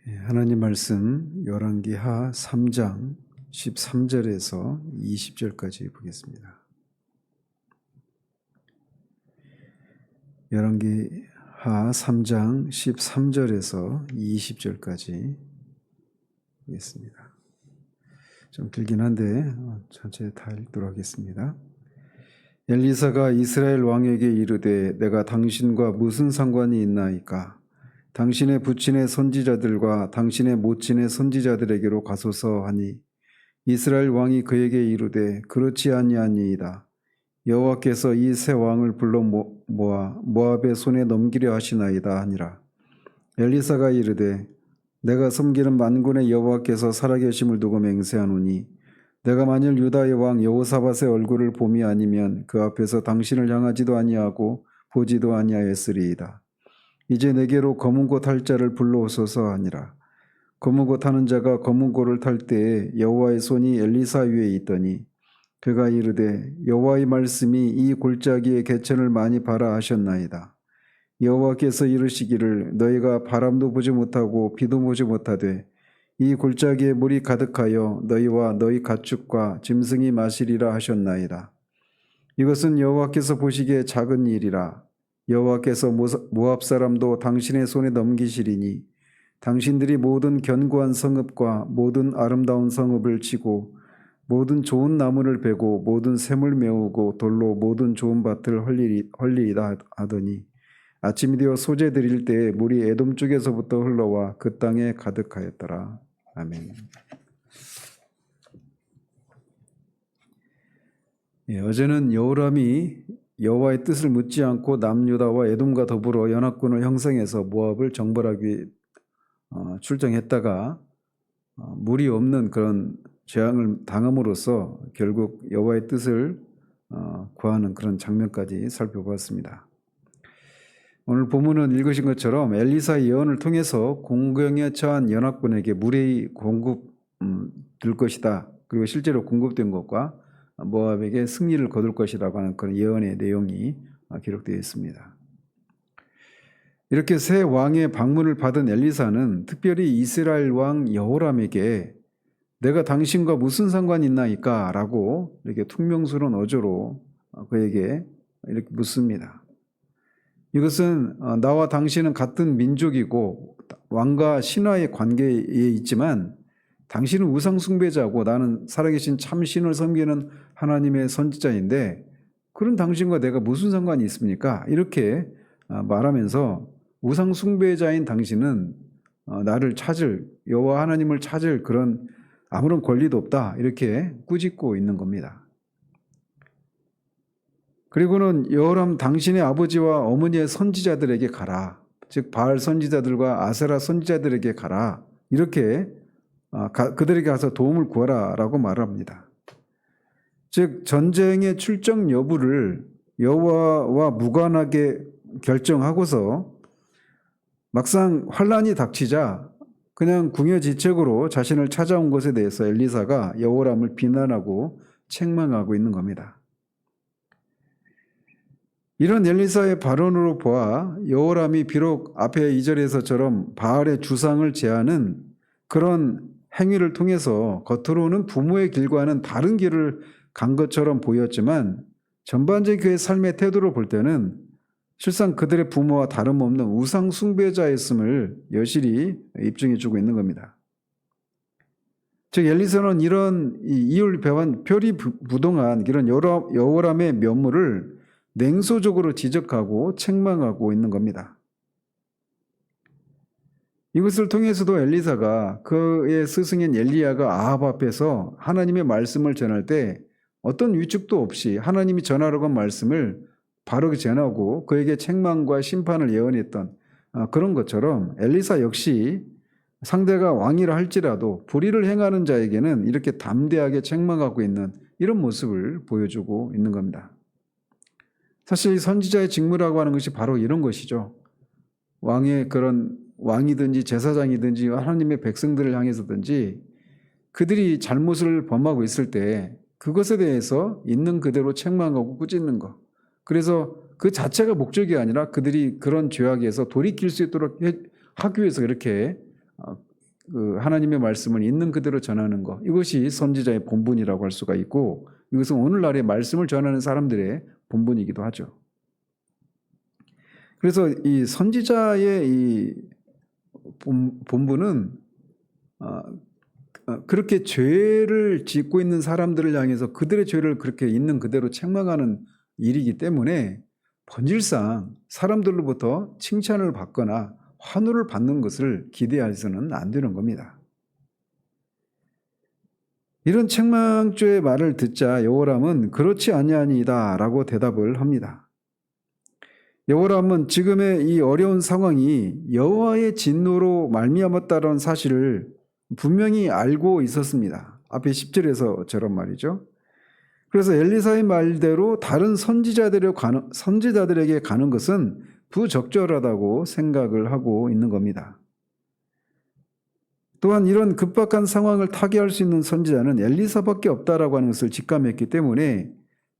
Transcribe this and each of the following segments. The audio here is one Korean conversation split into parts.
하나님 말씀 열왕기하 3장 13절에서 20절까지 보겠습니다. 열왕기하 3장 13절에서 20절까지 보겠습니다. 좀 길긴 한데 전체 다 읽도록 하겠습니다. 엘리사가 이스라엘 왕에게 이르되 내가 당신과 무슨 상관이 있나이까? 당신의 부친의 선지자들과 당신의 모친의 선지자들에게로 가소서 하니 이스라엘 왕이 그에게 이르되 그렇지 아니하니이다. 여호와께서 이 세 왕을 불러 모아 모압의 손에 넘기려 하시나이다 하니라. 엘리사가 이르되 내가 섬기는 만군의 여호와께서 살아계심을 두고 맹세하노니 내가 만일 유다의 왕 여호사밧의 얼굴을 봄이 아니면 그 앞에서 당신을 향하지도 아니하고 보지도 아니하였으리이다. 이제 내게로 검은고 탈 자를 불러오소서 하니라. 검은고 타는 자가 검은고를 탈 때에 여호와의 손이 엘리사 위에 있더니 그가 이르되 여호와의 말씀이 이 골짜기에 개천을 많이 바라 하셨나이다. 여호와께서 이르시기를 너희가 바람도 보지 못하고 비도 보지 못하되 이 골짜기에 물이 가득하여 너희와 너희 가축과 짐승이 마시리라 하셨나이다. 이것은 여호와께서 보시기에 작은 일이라. 여호와께서 모압 사람도 당신의 손에 넘기시리니 당신들이 모든 견고한 성읍과 모든 아름다운 성읍을 치고 모든 좋은 나무를 베고 모든 샘을 메우고 돌로 모든 좋은 밭을 헐리이다 하더니 아침이 되어 소재 드릴 때에 물이 에돔 쪽에서부터 흘러와 그 땅에 가득하였더라. 아멘. 어제는 여호람이 여호와의 뜻을 묻지 않고 남유다와 에돔과 더불어 연합군을 형성해서 모압을 정벌하기 출정했다가 물이 없는 그런 재앙을 당함으로써 결국 여호와의 뜻을 구하는 그런 장면까지 살펴보았습니다. 오늘 본문은 읽으신 것처럼 엘리사의 예언을 통해서 공경에 처한 연합군에게 물이 공급될 것이다. 그리고 실제로 공급된 것과 모압에게 승리를 거둘 것이라고 하는 그런 예언의 내용이 기록되어 있습니다. 이렇게 새 왕의 방문을 받은 엘리사는 특별히 이스라엘 왕 여호람에게 내가 당신과 무슨 상관이 있나이까? 라고 이렇게 퉁명스러운 어조로 그에게 이렇게 묻습니다. 이것은 나와 당신은 같은 민족이고 왕과 신하의 관계에 있지만 당신은 우상 숭배자고 나는 살아계신 참신을 섬기는 하나님의 선지자인데 그런 당신과 내가 무슨 상관이 있습니까? 이렇게 말하면서 우상 숭배자인 당신은 나를 찾을 여호와 하나님을 찾을 그런 아무런 권리도 없다 이렇게 꾸짖고 있는 겁니다. 그리고는 여호람 당신의 아버지와 어머니의 선지자들에게 가라. 즉 바알 선지자들과 아세라 선지자들에게 가라. 이렇게 그들에게 가서 도움을 구하라 라고 말합니다. 즉 전쟁의 출정 여부를 여호와와 무관하게 결정하고서 막상 환란이 닥치자 그냥 궁여지책으로 자신을 찾아온 것에 대해서 엘리사가 여호람을 비난하고 책망하고 있는 겁니다. 이런 엘리사의 발언으로 보아 여호람이 비록 앞에 2절에서처럼 바알의 주상을 제하는 그런 행위를 통해서 겉으로는 부모의 길과는 다른 길을 간 것처럼 보였지만 전반적인 그의 삶의 태도로 볼 때는 실상 그들의 부모와 다름없는 우상 숭배자였음을 여실히 입증해 주고 있는 겁니다. 즉 엘리사는 이런 이율배반 표리부동한 이런 여호람의 면모를 냉소적으로 지적하고 책망하고 있는 겁니다. 이것을 통해서도 엘리사가 그의 스승인 엘리야가 아합 앞에서 하나님의 말씀을 전할 때 어떤 위축도 없이 하나님이 전하라고 한 말씀을 바르게 전하고 그에게 책망과 심판을 예언했던 그런 것처럼 엘리사 역시 상대가 왕이라 할지라도 불의를 행하는 자에게는 이렇게 담대하게 책망하고 있는 이런 모습을 보여주고 있는 겁니다. 사실 선지자의 직무라고 하는 것이 바로 이런 것이죠. 왕의 그런 왕이든지 제사장이든지 하나님의 백성들을 향해서든지 그들이 잘못을 범하고 있을 때 그것에 대해서 있는 그대로 책망하고 꾸짖는 것. 그래서 그 자체가 목적이 아니라 그들이 그런 죄악에서 돌이킬 수 있도록 하기 위해서 이렇게 그 하나님의 말씀을 있는 그대로 전하는 것, 이것이 선지자의 본분이라고 할 수가 있고, 이것은 오늘날의 말씀을 전하는 사람들의 본분이기도 하죠. 그래서 이 선지자의 이 본분은 그렇게 죄를 짓고 있는 사람들을 향해서 그들의 죄를 그렇게 있는 그대로 책망하는 일이기 때문에 본질상 사람들로부터 칭찬을 받거나 환호를 받는 것을 기대해서는 안 되는 겁니다. 이런 책망조의 말을 듣자 여호람은 그렇지 아니하니이다 라고 대답을 합니다. 여호람은 지금의 이 어려운 상황이 여호와의 진노로 말미암았다는 사실을 분명히 알고 있었습니다. 앞에 10절에서처럼 말이죠. 그래서 엘리사의 말대로 다른 선지자들에게 가는 것은 부적절하다고 생각을 하고 있는 겁니다. 또한 이런 급박한 상황을 타개할 수 있는 선지자는 엘리사밖에 없다라고 하는 것을 직감했기 때문에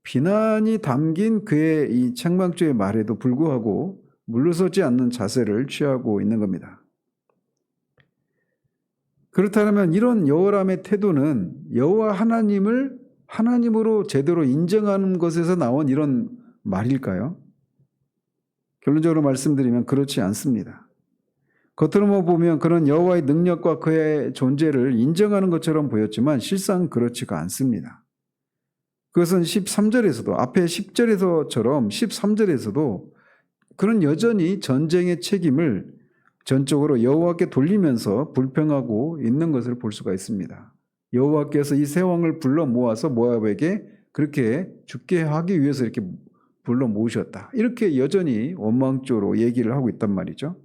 비난이 담긴 그의 이 책망조의 말에도 불구하고 물러서지 않는 자세를 취하고 있는 겁니다. 그렇다면 이런 여호람의 태도는 여호와 하나님을 하나님으로 제대로 인정하는 것에서 나온 이런 말일까요? 결론적으로 말씀드리면 그렇지 않습니다. 겉으로만 보면 그런 여호와의 능력과 그의 존재를 인정하는 것처럼 보였지만 실상 그렇지가 않습니다. 그것은 13절에서도 앞에 10절에서처럼 13절에서도 그는 여전히 전쟁의 책임을 전적으로 여호와께 돌리면서 불평하고 있는 것을 볼 수가 있습니다. 여호와께서 이 세 왕을 불러 모아서 모압에게 그렇게 죽게 하기 위해서 이렇게 불러 모으셨다. 이렇게 여전히 원망적으로 얘기를 하고 있단 말이죠.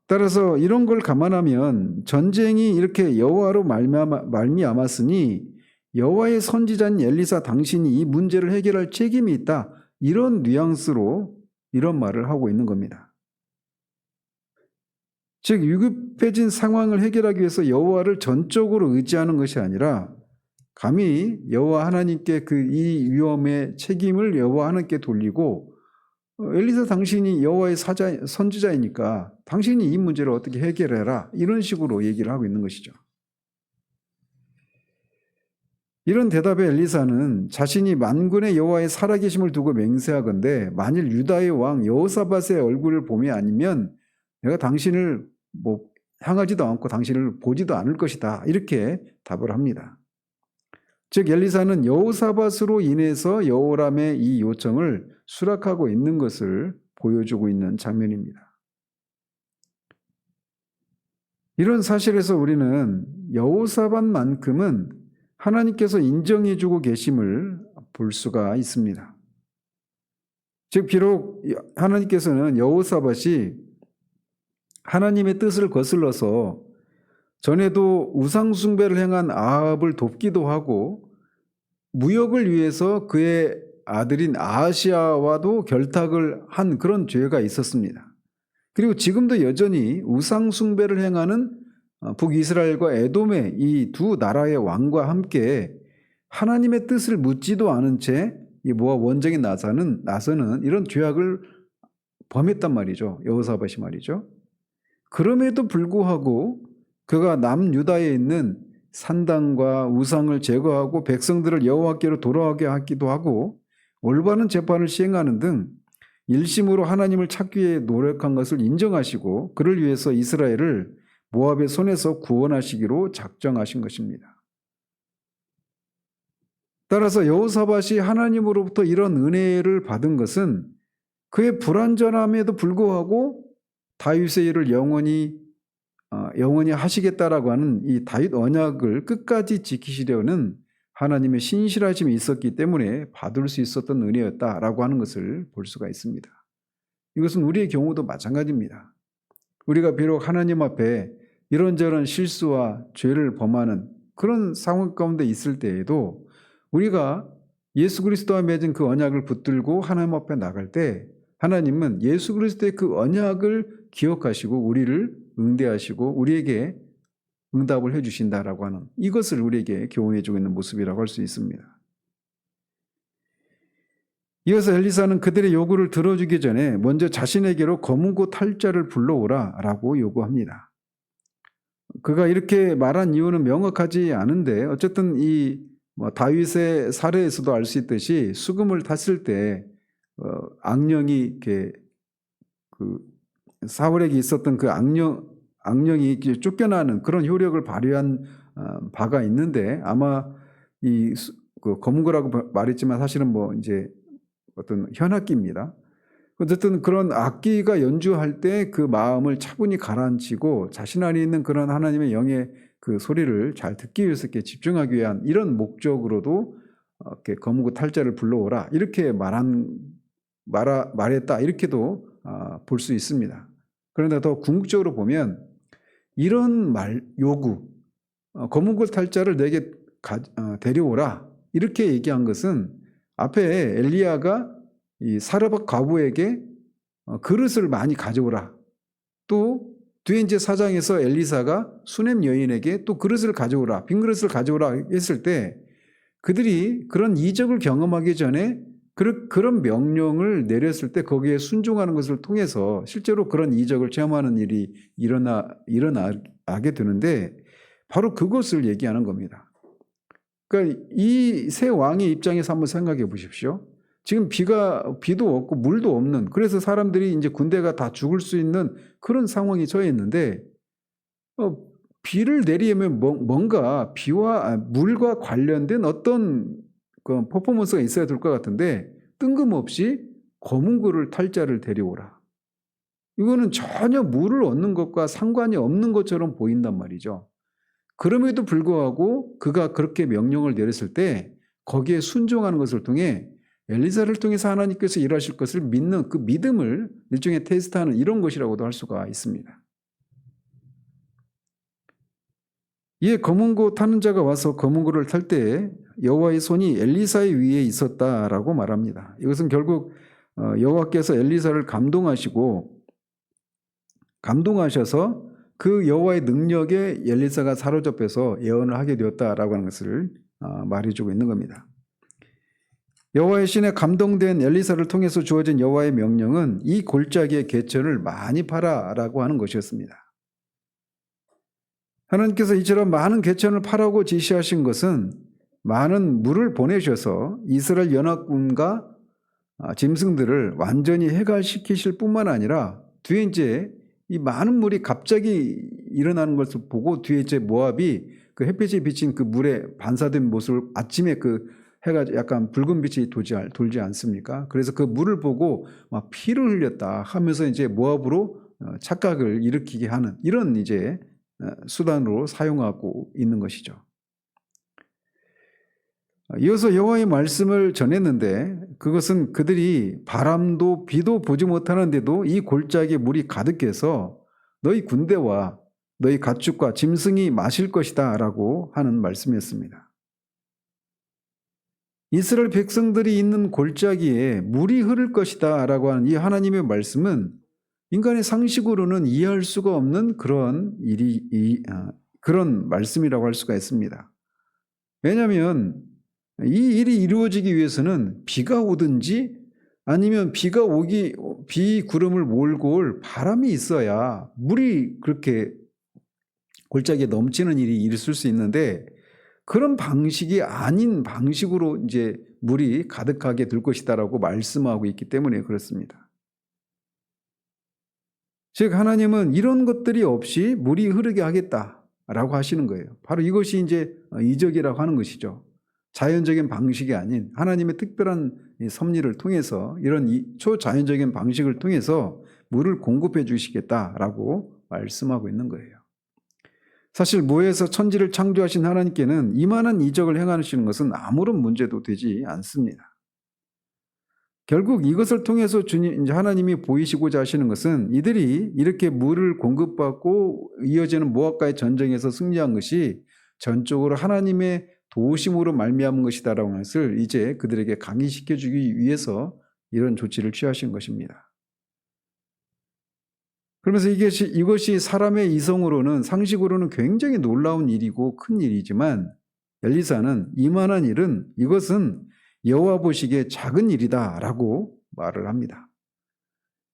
따라서 이런 걸 감안하면 전쟁이 이렇게 여호와로 말미암았으니 여호와의 선지자인 엘리사 당신이 이 문제를 해결할 책임이 있다. 이런 뉘앙스로 이런 말을 하고 있는 겁니다. 즉 위급해진 상황을 해결하기 위해서 여호와를 전적으로 의지하는 것이 아니라 감히 여호와 하나님께 이 위험의 책임을 여호와 하나님께 돌리고 엘리사 당신이 여호와의 선지자이니까 당신이 이 문제를 어떻게 해결해라 이런 식으로 얘기를 하고 있는 것이죠. 이런 대답에 엘리사는 자신이 만군의 여호와의 살아계심을 두고 맹세하건대 만일 유다의 왕 여호사밧의 얼굴을 봄이 아니면 내가 당신을 향하지도 않고 당신을 보지도 않을 것이다. 이렇게 답을 합니다. 즉 엘리사는 여호사밧으로 인해서 여호람의 이 요청을 수락하고 있는 것을 보여주고 있는 장면입니다. 이런 사실에서 우리는 여호사밧만큼은 하나님께서 인정해주고 계심을 볼 수가 있습니다. 즉 비록 하나님께서는 여호사밧이 하나님의 뜻을 거슬러서 전에도 우상숭배를 행한 아합을 돕기도 하고 무역을 위해서 그의 아들인 아하시아와도 결탁을 한 그런 죄가 있었습니다. 그리고 지금도 여전히 우상숭배를 행하는 북이스라엘과 에돔의 이 두 나라의 왕과 함께 하나님의 뜻을 묻지도 않은 채 이 모압 원정에 나서는 이런 죄악을 범했단 말이죠. 여호사밧이 말이죠. 그럼에도 불구하고 그가 남유다에 있는 산당과 우상을 제거하고 백성들을 여호와께로 돌아오게 하기도 하고 올바른 재판을 시행하는 등 일심으로 하나님을 찾기 위해 노력한 것을 인정하시고 그를 위해서 이스라엘을 모압의 손에서 구원하시기로 작정하신 것입니다. 따라서 여호사밧이 하나님으로부터 이런 은혜를 받은 것은 그의 불완전함에도 불구하고 다윗의 일을 영원히 하시겠다라고 하는 이 다윗 언약을 끝까지 지키시려는 하나님의 신실하심이 있었기 때문에 받을 수 있었던 은혜였다라고 하는 것을 볼 수가 있습니다. 이것은 우리의 경우도 마찬가지입니다. 우리가 비록 하나님 앞에 이런저런 실수와 죄를 범하는 그런 상황 가운데 있을 때에도 우리가 예수 그리스도와 맺은 그 언약을 붙들고 하나님 앞에 나갈 때 하나님은 예수 그리스도의 그 언약을 기억하시고 우리를 응대하시고 우리에게 응답을 해주신다라고 하는 이것을 우리에게 교훈해주고 있는 모습이라고 할 수 있습니다. 이어서 엘리사는 그들의 요구를 들어주기 전에 먼저 자신에게로 검은 고 탈자를 불러오라 라고 요구합니다. 그가 이렇게 말한 이유는 명확하지 않은데 어쨌든 이 다윗의 사례에서도 알 수 있듯이 수금을 탔을 때 악령이 이렇게 그 사울에게 있었던 그 악령이 이렇게 쫓겨나는 그런 효력을 발휘한 바가 있는데 아마 그 거문고라고 말했지만 사실은 이제 어떤 현악기입니다. 어쨌든 그런 악기가 연주할 때 그 마음을 차분히 가라앉히고 자신 안에 있는 그런 하나님의 영의 그 소리를 잘 듣기 위해서 이렇게 집중하기 위한 이런 목적으로도 이렇게 거문고 탈자를 불러오라 이렇게 말했다 이렇게도 볼 수 있습니다. 그런데 더 궁극적으로 보면 이런 요구 거문고 탈자를 내게 데려오라 이렇게 얘기한 것은 앞에 엘리야가 이 사르밧 과부에게 그릇을 많이 가져오라. 또 뒤에 이제 4장에서 엘리사가 수넴 여인에게 또 그릇을 가져오라. 빈 그릇을 가져오라 했을 때 그들이 그런 이적을 경험하기 전에 그런 명령을 내렸을 때 거기에 순종하는 것을 통해서 실제로 그런 이적을 체험하는 일이 일어나게 되는데 바로 그것을 얘기하는 겁니다. 그러니까 이 새 왕의 입장에서 한번 생각해 보십시오. 지금 비도 없고 물도 없는 그래서 사람들이 이제 군대가 다 죽을 수 있는 그런 상황에 처해 있는데 비를 내리면 뭔가 비와 물과 관련된 어떤 그 퍼포먼스가 있어야 될 것 같은데 뜬금없이 거문고를 탈자를 데려오라. 이거는 전혀 물을 얻는 것과 상관이 없는 것처럼 보인단 말이죠. 그럼에도 불구하고 그가 그렇게 명령을 내렸을 때 거기에 순종하는 것을 통해 엘리사를 통해서 하나님께서 일하실 것을 믿는 그 믿음을 일종의 테스트하는 이런 것이라고도 할 수가 있습니다. 이에 거문고 타는 자가 와서 거문고를 탈 때에 여호와의 손이 엘리사의 위에 있었다라고 말합니다. 이것은 결국 여호와께서 엘리사를 감동하셔서 그 여호와의 능력에 엘리사가 사로잡혀서 예언을 하게 되었다라고 하는 것을 말해주고 있는 겁니다. 여호와의 신에 감동된 엘리사를 통해서 주어진 여호와의 명령은 이 골짜기의 개천을 많이 파라라고 하는 것이었습니다. 하나님께서 이처럼 많은 개천을 파라고 지시하신 것은 많은 물을 보내셔서 이스라엘 연합군과 짐승들을 완전히 해갈시키실 뿐만 아니라 뒤에 이제 이 많은 물이 갑자기 일어나는 것을 보고 뒤에 이제 모압이 그 햇빛이 비친 그 물에 반사된 모습을 아침에 그 해가 약간 붉은 빛이 돌지 않습니까? 그래서 그 물을 보고 막 피를 흘렸다 하면서 이제 모압으로 착각을 일으키게 하는 이런 이제 수단으로 사용하고 있는 것이죠. 이어서 여호와의 말씀을 전했는데 그것은 그들이 바람도 비도 보지 못하는데도 이 골짜기에 물이 가득해서 너희 군대와 너희 가축과 짐승이 마실 것이다 라고 하는 말씀이었습니다. 이스라엘 백성들이 있는 골짜기에 물이 흐를 것이다 라고 하는 이 하나님의 말씀은 인간의 상식으로는 이해할 수가 없는 그런 그런 말씀이라고 할 수가 있습니다. 왜냐하면 이 일이 이루어지기 위해서는 비가 오든지 아니면 비 구름을 몰고 올 바람이 있어야 물이 그렇게 골짜기에 넘치는 일이 있을 수 있는데 그런 방식이 아닌 방식으로 이제 물이 가득하게 될 것이다라고 말씀하고 있기 때문에 그렇습니다. 즉 하나님은 이런 것들이 없이 물이 흐르게 하겠다라고 하시는 거예요. 바로 이것이 이제 이적이라고 하는 것이죠. 자연적인 방식이 아닌 하나님의 특별한 섭리를 통해서 이런 초자연적인 방식을 통해서 물을 공급해 주시겠다라고 말씀하고 있는 거예요. 사실 무에서 천지를 창조하신 하나님께는 이만한 이적을 행하시는 것은 아무런 문제도 되지 않습니다. 결국 이것을 통해서 하나님이 보이시고자 하시는 것은 이들이 이렇게 물을 공급받고 이어지는 모압과의 전쟁에서 승리한 것이 전적으로 하나님의 도우심으로 말미암은 것이다라는 것을 이제 그들에게 강의시켜주기 위해서 이런 조치를 취하신 것입니다. 그러면서 이것이 사람의 이성으로는 상식으로는 굉장히 놀라운 일이고 큰 일이지만 엘리사는 이만한 일은 이것은 여호와 보시기에 작은 일이다라고 말을 합니다.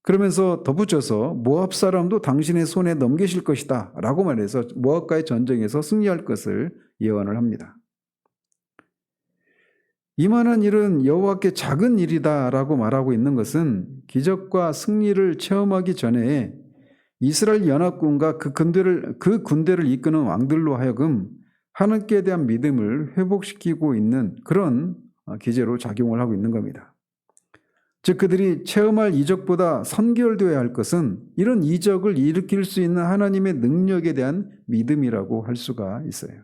그러면서 덧붙여서 모압 사람도 당신의 손에 넘기실 것이다 라고 말해서 모압과의 전쟁에서 승리할 것을 예언을 합니다. 이만한 일은 여호와께 작은 일이다 라고 말하고 있는 것은 기적과 승리를 체험하기 전에 이스라엘 연합군과 그 군대를 이끄는 왕들로 하여금 하나님께 대한 믿음을 회복시키고 있는 그런 기제로 작용을 하고 있는 겁니다. 즉 그들이 체험할 이적보다 선결되어야 할 것은 이런 이적을 일으킬 수 있는 하나님의 능력에 대한 믿음이라고 할 수가 있어요.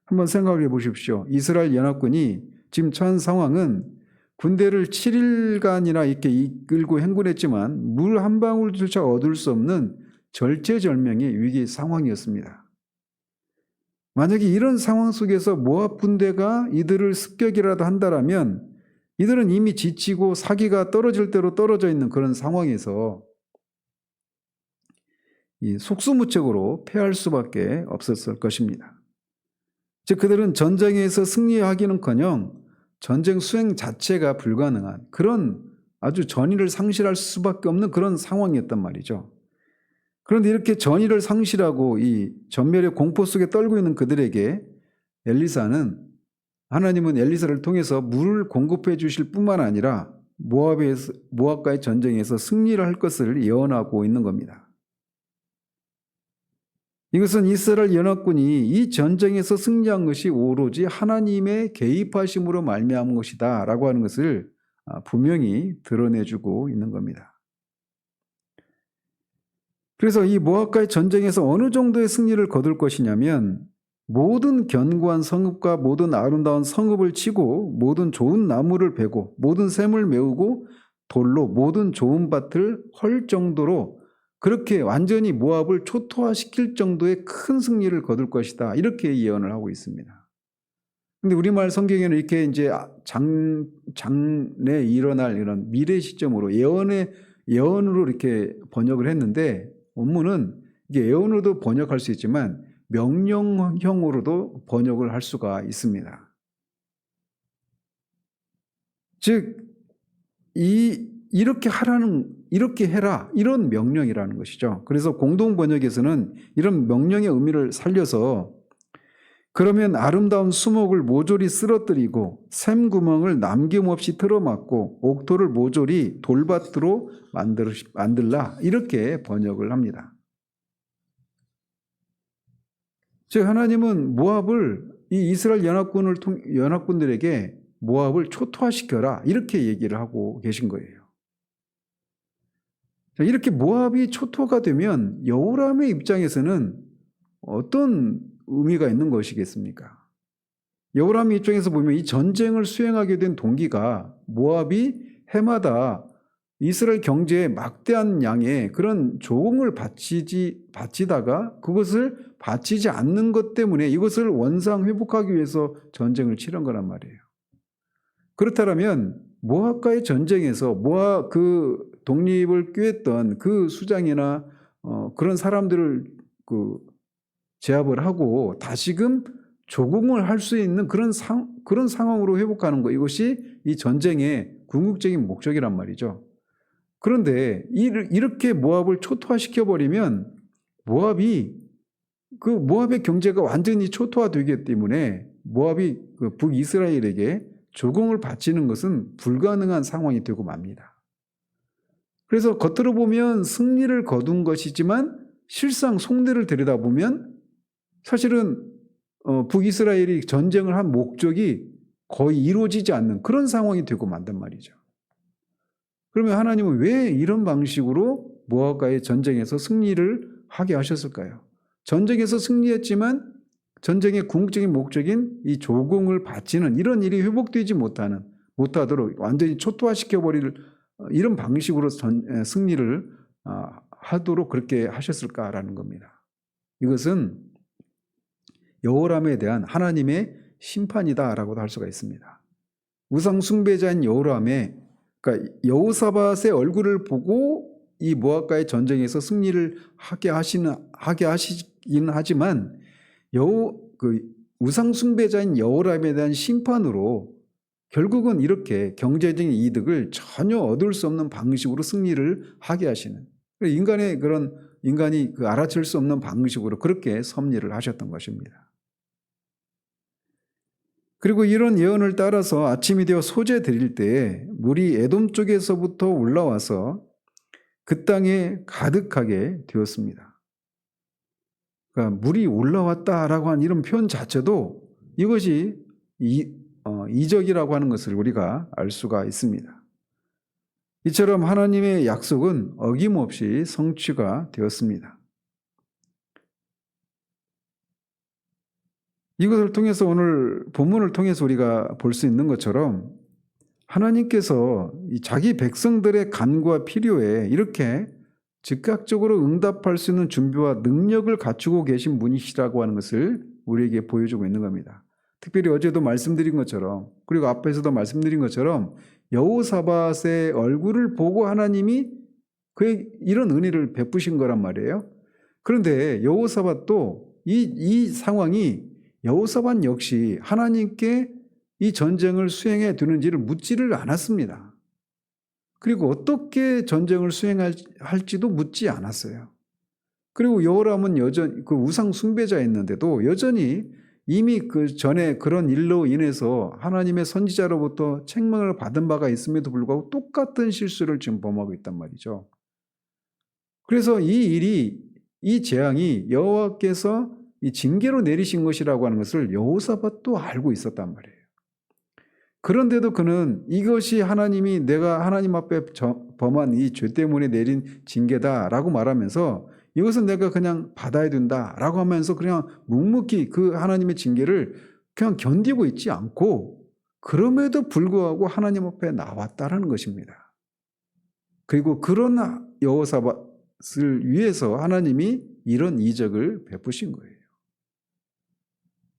한번 생각해 보십시오. 이스라엘 연합군이 지금 처한 상황은 군대를 7일간이나 이렇게 이끌고 행군했지만 물 한 방울조차 얻을 수 없는 절체절명의 위기 상황이었습니다. 만약에 이런 상황 속에서 모압 군대가 이들을 습격이라도 한다라면 이들은 이미 지치고 사기가 떨어질 대로 떨어져 있는 그런 상황에서 이 속수무책으로 패할 수밖에 없었을 것입니다. 즉 그들은 전쟁에서 승리하기는커녕 전쟁 수행 자체가 불가능한 그런 아주 전의를 상실할 수밖에 없는 그런 상황이었단 말이죠. 그런데 이렇게 전의를 상실하고 이 전멸의 공포 속에 떨고 있는 그들에게 하나님은 엘리사를 통해서 물을 공급해 주실 뿐만 아니라 모압과의 전쟁에서 승리를 할 것을 예언하고 있는 겁니다. 이것은 이스라엘 연합군이 이 전쟁에서 승리한 것이 오로지 하나님의 개입하심으로 말미암은 것이다 라고 하는 것을 분명히 드러내주고 있는 겁니다. 그래서 이 모압과의 전쟁에서 어느 정도의 승리를 거둘 것이냐면 모든 견고한 성읍과 모든 아름다운 성읍을 치고 모든 좋은 나무를 베고 모든 샘을 메우고 돌로 모든 좋은 밭을 헐 정도로 그렇게 완전히 모압을 초토화시킬 정도의 큰 승리를 거둘 것이다. 이렇게 예언을 하고 있습니다. 근데 우리말 성경에는 이렇게 이제 장래 일어날 이런 미래 시점으로 예언으로 이렇게 번역을 했는데 원문은 이게 예언으로도 번역할 수 있지만 명령형으로도 번역을 할 수가 있습니다. 즉, 이렇게 해라 이런 명령이라는 것이죠. 그래서 공동 번역에서는 이런 명령의 의미를 살려서 그러면 아름다운 수목을 모조리 쓰러뜨리고 샘 구멍을 남김없이 틀어막고 옥토를 모조리 돌밭으로 만들라 이렇게 번역을 합니다. 즉 하나님은 이 이스라엘 연합군들에게 모압을 초토화시켜라 이렇게 얘기를 하고 계신 거예요. 이렇게 모압이 초토화가 되면 여호람의 입장에서는 어떤 의미가 있는 것이겠습니까? 여호람의 입장에서 보면 이 전쟁을 수행하게 된 동기가 모압이 해마다 이스라엘 경제에 막대한 양의 그런 조공을 바치다가 그것을 바치지 않는 것 때문에 이것을 원상 회복하기 위해서 전쟁을 치른 거란 말이에요. 그렇다면 모압과의 전쟁에서 모압 그 독립을 꾀했던 그 수장이나 그런 사람들을 제압을 하고 다시금 조공을 할 수 있는 그런 상황으로 회복하는 것, 이것이 이 전쟁의 궁극적인 목적이란 말이죠. 그런데 이렇게 모압을 초토화시켜버리면 모압의 경제가 완전히 초토화되기 때문에 모압이 북이스라엘에게 조공을 바치는 것은 불가능한 상황이 되고 맙니다. 그래서 겉으로 보면 승리를 거둔 것이지만 실상 속내를 들여다보면 사실은 북이스라엘이 전쟁을 한 목적이 거의 이루어지지 않는 그런 상황이 되고 만단 말이죠. 그러면 하나님은 왜 이런 방식으로 모압과의 전쟁에서 승리를 하게 하셨을까요? 전쟁에서 승리했지만 전쟁의 궁극적인 목적인 이 조공을 바치는 이런 일이 회복되지 못하도록 완전히 초토화시켜버릴 이런 방식으로 승리를 하도록 그렇게 하셨을까라는 겁니다. 이것은 여호람에 대한 하나님의 심판이다라고도 할 수가 있습니다. 우상 숭배자인 그러니까 여호사밧의 얼굴을 보고 이 모압과의 전쟁에서 승리를 하게 하시긴 하지만 우상 숭배자인 여호람에 대한 심판으로 결국은 이렇게 경제적인 이득을 전혀 얻을 수 없는 방식으로 승리를 하게 하시는, 인간이 그 알아챌 수 없는 방식으로 그렇게 섭리를 하셨던 것입니다. 그리고 이런 예언을 따라서 아침이 되어 소재 드릴 때에 물이 에돔 쪽에서부터 올라와서 그 땅에 가득하게 되었습니다. 그러니까 물이 올라왔다라고 하는 이런 표현 자체도 이것이 이적이라고 하는 것을 우리가 알 수가 있습니다. 이처럼 하나님의 약속은 어김없이 성취가 되었습니다. 이것을 통해서 오늘 본문을 통해서 우리가 볼 수 있는 것처럼 하나님께서 자기 백성들의 간구와 필요에 이렇게 즉각적으로 응답할 수 있는 준비와 능력을 갖추고 계신 분이시라고 하는 것을 우리에게 보여주고 있는 겁니다. 특별히 어제도 말씀드린 것처럼, 그리고 앞에서도 말씀드린 것처럼 여호사밧의 얼굴을 보고 하나님이 그의 이런 은혜를 베푸신 거란 말이에요. 그런데 여호사밧도 이 상황이 여호사밧 역시 하나님께 이 전쟁을 수행해 두는지를 묻지를 않았습니다. 그리고 어떻게 전쟁을 수행할지도 묻지 않았어요. 그리고 여호람은 여전히 그 우상 숭배자였는데도 여전히 이미 그 전에 그런 일로 인해서 하나님의 선지자로부터 책망을 받은 바가 있음에도 불구하고 똑같은 실수를 지금 범하고 있단 말이죠. 그래서 이 재앙이 여호와께서 이 징계로 내리신 것이라고 하는 것을 여호사밧도 알고 있었단 말이에요. 그런데도 그는 이것이 하나님이 내가 하나님 앞에 범한 이 죄 때문에 내린 징계다라고 말하면서 이것은 내가 그냥 받아야 된다라고 하면서 그냥 묵묵히 그 하나님의 징계를 그냥 견디고 있지 않고 그럼에도 불구하고 하나님 앞에 나왔다라는 것입니다. 그리고 그런 여호사밧을 위해서 하나님이 이런 이적을 베푸신 거예요.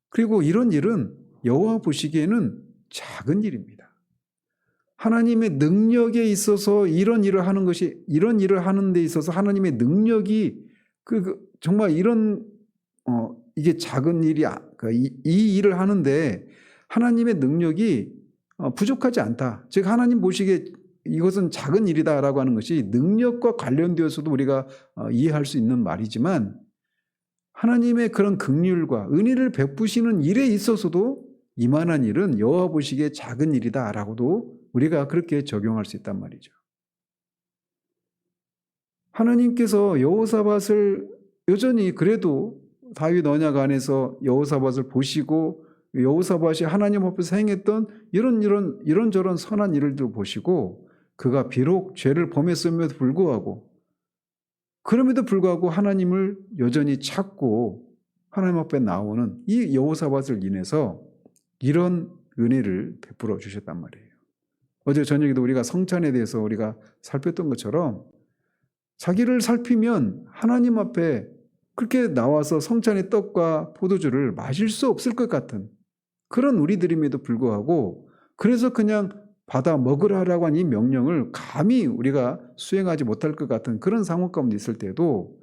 그리고 이런 일은 여호와 보시기에는 작은 일입니다. 하나님의 능력에 있어서 이런 일을 하는 데 있어서 하나님의 능력이 정말 이게 작은 일이 이 일을 하는데 하나님의 능력이 부족하지 않다. 즉 하나님 보시기에 이것은 작은 일이다라고 하는 것이 능력과 관련되어서도 우리가 이해할 수 있는 말이지만 하나님의 그런 긍휼과 은혜를 베푸시는 일에 있어서도 이만한 일은 여호와 보시기에 작은 일이다라고도 우리가 그렇게 적용할 수 있단 말이죠. 하나님께서 여호사밧을 여전히 그래도 다윗 언약 안에서 여호사밧을 보시고 여호사밧이 하나님 앞에서 행했던 이런저런 선한 일들을 보시고 그가 비록 죄를 범했음에도 불구하고 그럼에도 불구하고 하나님을 여전히 찾고 하나님 앞에 나오는 이 여호사밧을 인해서 이런 은혜를 베풀어 주셨단 말이에요. 어제 저녁에도 우리가 성찬에 대해서 우리가 살폈던 것처럼 자기를 살피면 하나님 앞에 그렇게 나와서 성찬의 떡과 포도주를 마실 수 없을 것 같은 그런 우리들임에도 불구하고 그래서 그냥 받아 먹으라라고 한 이 명령을 감히 우리가 수행하지 못할 것 같은 그런 상황 가운데 있을 때도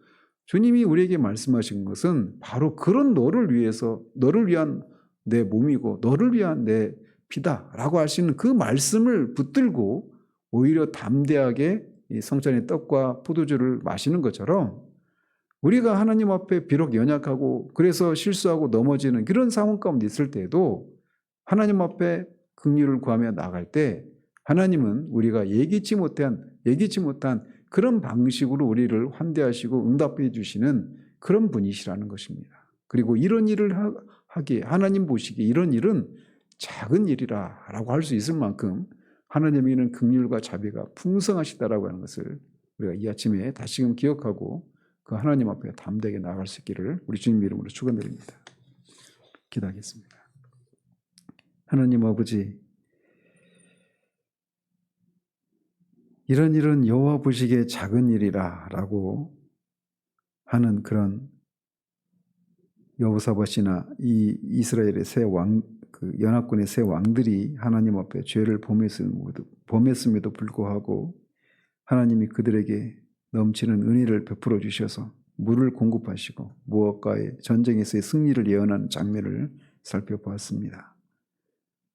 주님이 우리에게 말씀하신 것은 바로 그런 너를 위한 내 몸이고 너를 위한 내 피다라고 하시는 그 말씀을 붙들고 오히려 담대하게 이 성찬의 떡과 포도주를 마시는 것처럼 우리가 하나님 앞에 비록 연약하고 그래서 실수하고 넘어지는 그런 상황 가운데 있을 때에도 하나님 앞에 긍휼을 구하며 나갈 때 하나님은 우리가 예기치 못한 그런 방식으로 우리를 환대하시고 응답해 주시는 그런 분이시라는 것입니다. 그리고 이런 일을 하기에 하나님 보시기에 이런 일은 작은 일이라고 할 수 있을 만큼 하나님에게는 긍휼과 자비가 풍성하시다라고 하는 것을 우리가 이 아침에 다시금 기억하고 그 하나님 앞에 담대하게 나아갈 수 있기를 우리 주님 이름으로 축원드립니다. 기도하겠습니다. 하나님 아버지, 이런 일은 여호와 보시기에 작은 일이라라고 하는 그런 여호사밧이나 이 이스라엘의 그 연합군의 새 왕들이 하나님 앞에 죄를 범했음에도 불구하고 하나님이 그들에게 넘치는 은혜를 베풀어 주셔서 물을 공급하시고 무엇과의 전쟁에서의 승리를 예언하는 장면을 살펴보았습니다.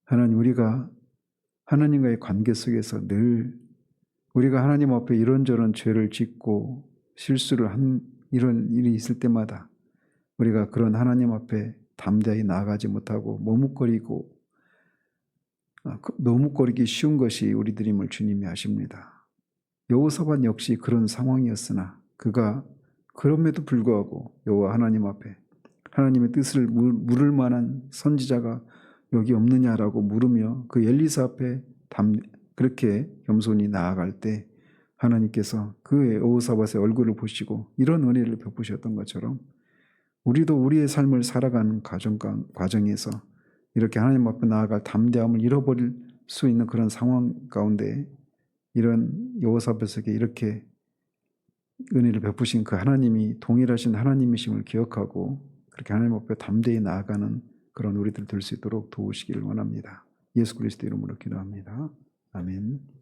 하나님, 우리가 하나님과의 관계 속에서 늘 우리가 하나님 앞에 이런저런 죄를 짓고 실수를 한 이런 일이 있을 때마다 우리가 그런 하나님 앞에 담대히 나아가지 못하고 머뭇거리기 쉬운 것이 우리들임을 주님이 아십니다. 여호사밧 역시 그런 상황이었으나 그가 그럼에도 불구하고 여호와 하나님 앞에 하나님의 뜻을 물을 만한 선지자가 여기 없느냐라고 물으며 그 엘리사 앞에 그렇게 겸손히 나아갈 때 하나님께서 그 여호사밧의 얼굴을 보시고 이런 은혜를 베푸셨던 것처럼 우리도 우리의 삶을 살아가는 과정에서 이렇게 하나님 앞에 나아갈 담대함을 잃어버릴 수 있는 그런 상황 가운데 이런 여호사밧에게 이렇게 은혜를 베푸신 그 하나님이 동일하신 하나님이심을 기억하고 그렇게 하나님 앞에 담대히 나아가는 그런 우리들 될 수 있도록 도우시기를 원합니다. 예수 그리스도 이름으로 기도합니다. 아멘.